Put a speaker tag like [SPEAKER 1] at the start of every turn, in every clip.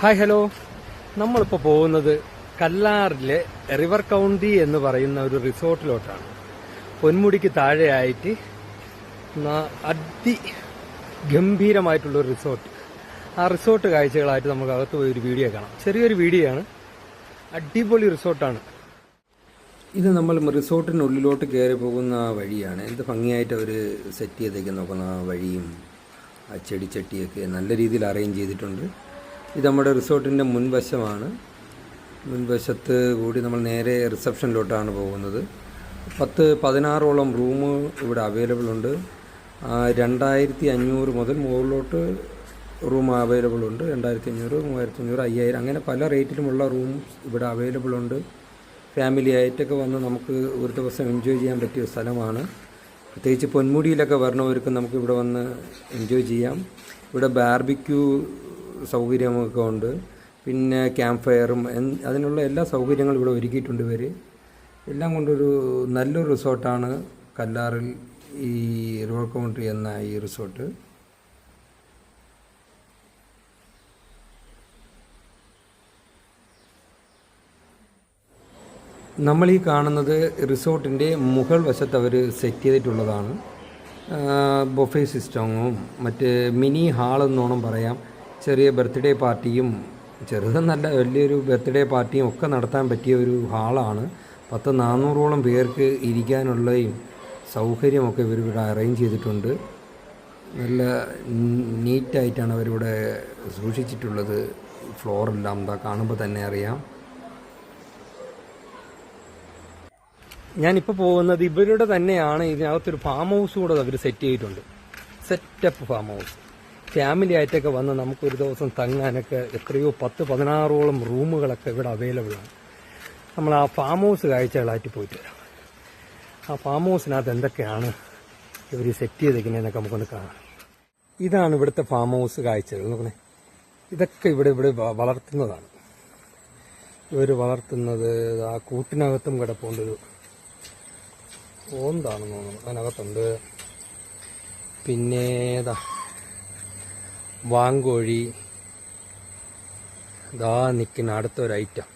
[SPEAKER 1] Hi hello, നമ്മളിപ്പോൾ പോകുന്നത് കല്ലാറിലെ river county എന്ന് പറയുന്ന ഒരു റിസോർട്ടിലോട്ടാണ്. പൊന്മുടിക്ക് താഴെയായിട്ട് അതിഗംഭീരമായിട്ടുള്ളൊരു റിസോർട്ട്. ആ റിസോർട്ട് കാഴ്ചകളായിട്ട് നമുക്ക് അകത്ത് പോയി ഒരു വീഡിയോ കാണാം. ചെറിയൊരു വീഡിയോ ആണ്, അടിപൊളി റിസോർട്ടാണ്. ഇത് നമ്മൾ റിസോർട്ടിനുള്ളിലോട്ട് കയറി പോകുന്ന വഴിയാണ്. എന്ത് ഭംഗിയായിട്ട് അവർ സെറ്റ് ചെയ്തേക്ക് നോക്കുന്ന ആ വഴിയും ആ ചെടിച്ചട്ടിയൊക്കെ നല്ല രീതിയിൽ അറേഞ്ച് ചെയ്തിട്ടുണ്ട്. ഇത് നമ്മുടെ റിസോർട്ടിൻ്റെ മുൻവശമാണ്. മുൻവശത്ത് കൂടി നമ്മൾ നേരെ റിസപ്ഷനിലോട്ടാണ് പോകുന്നത്. 16ഓളം റൂം ഇവിടെ അവൈലബിൾ ഉണ്ട്. 2500 മുതൽ മുകളിലോട്ട് റൂം അവൈലബിൾ ഉണ്ട്. 2500, 3500, 5000 അങ്ങനെ പല റേറ്റിലുമുള്ള റൂം ഇവിടെ അവൈലബിൾ ഉണ്ട്. ഫാമിലി ആയിട്ടൊക്കെ വന്ന് നമുക്ക് ഒരു ദിവസം എൻജോയ് ചെയ്യാൻ പറ്റിയ സ്ഥലമാണ്. പ്രത്യേകിച്ച് പൊന്മുടിയിലൊക്കെ വരണവർക്ക് നമുക്ക് ഇവിടെ വന്ന് എൻജോയ് ചെയ്യാം. ഇവിടെ ബാർബിക്യൂ സൗകര്യമൊക്കെ ഉണ്ട്. പിന്നെ ക്യാമ്പ് ഫയറും അതിനുള്ള എല്ലാ സൗകര്യങ്ങളും ഇവിടെ ഒരുക്കിയിട്ടുണ്ട് ഇവർ. എല്ലാം കൊണ്ടൊരു നല്ലൊരു റിസോർട്ടാണ് കല്ലാറിൽ ഈ റിവർ കൗണ്ടി എന്ന ഈ റിസോർട്ട്. നമ്മൾ ഈ കാണുന്നത് റിസോർട്ടിൻ്റെ മുകൾ വശത്ത് അവർ സെറ്റ് ചെയ്തിട്ടുള്ളതാണ്. ബൊഫേ സിസ്റ്റവും മറ്റ് മിനി ഹാളെന്നോണം പറയാം. ചെറിയ ബർത്ത്ഡേ പാർട്ടിയും ചെറുതെന്നല്ല വലിയൊരു ബർത്ത്ഡേ പാർട്ടിയും ഒക്കെ നടത്താൻ പറ്റിയ ഒരു ഹാളാണ്. 400ഓളം പേർക്ക് ഇരിക്കാനുള്ളയും സൗകര്യമൊക്കെ ഇവരിവിടെ അറേഞ്ച് ചെയ്തിട്ടുണ്ട്. നല്ല നീറ്റായിട്ടാണ് അവരിവിടെ സൂക്ഷിച്ചിട്ടുള്ളത്. ഫ്ലോറെല്ലാം എന്താ കാണുമ്പോൾ തന്നെ അറിയാം. ഞാനിപ്പോൾ പോകുന്നത് ഇവരുടെ തന്നെയാണ്. ഇതിനകത്തൊരു ഫാം ഹൗസ് കൂടെ അവർ സെറ്റ് ചെയ്തിട്ടുണ്ട്. Setup farm house. ഫാമിലി ആയിട്ടൊക്കെ വന്ന് നമുക്കൊരു ദിവസം തങ്ങാനൊക്കെ എത്രയോ 16ഓളം റൂമുകളൊക്കെ ഇവിടെ അവൈലബിൾ ആണ്. നമ്മൾ ആ ഫാം ഹൗസ് കാഴ്ചകളായിട്ട് പോയിട്ട് വരാം. ആ ഫാം ഹൗസിനകത്ത് എന്തൊക്കെയാണ് ഇവർ സെറ്റ് ചെയ്തേക്കുന്നതെന്നൊക്കെ നമുക്കൊന്ന് കാണാം. ഇതാണ് ഇവിടുത്തെ ഫാം ഹൗസ് കാഴ്ചകൾ. നോക്കണേ, ഇതൊക്കെ ഇവിടെ വളർത്തുന്നതാണ്. ഇവർ വളർത്തുന്നത് ആ കൂട്ടിനകത്തും കിടപ്പുണ്ടൊരു ഓന്താണെന്ന് തോന്നുന്നു, അതിനകത്തുണ്ട്. പിന്നെ വാങ്കോഴി ദാ നിൽക്കുന്ന അടുത്തൊരു ഐറ്റം.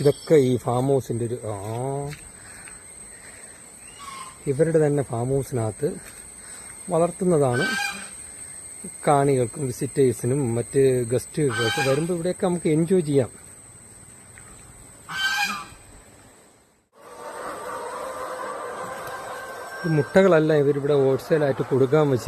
[SPEAKER 1] ഇതൊക്കെ ഈ ഫാം ഹൗസിൻ്റെ ഒരു ഇവരുടെ തന്നെ ഫാം ഹൗസിനകത്ത് വളർത്തുന്നതാണ്. കാണികൾക്കും വിസിറ്റേഴ്സിനും മറ്റ് ഗസ്റ്റുകൾക്ക് വരുമ്പോൾ ഇവിടെയൊക്കെ നമുക്ക് എൻജോയ് ചെയ്യാം. മുട്ടകളെല്ലാം ഇവരിവിടെ ഹോൾസെയിലായിട്ട് കൊടുക്കാൻ വെച്ചിരിക്കും.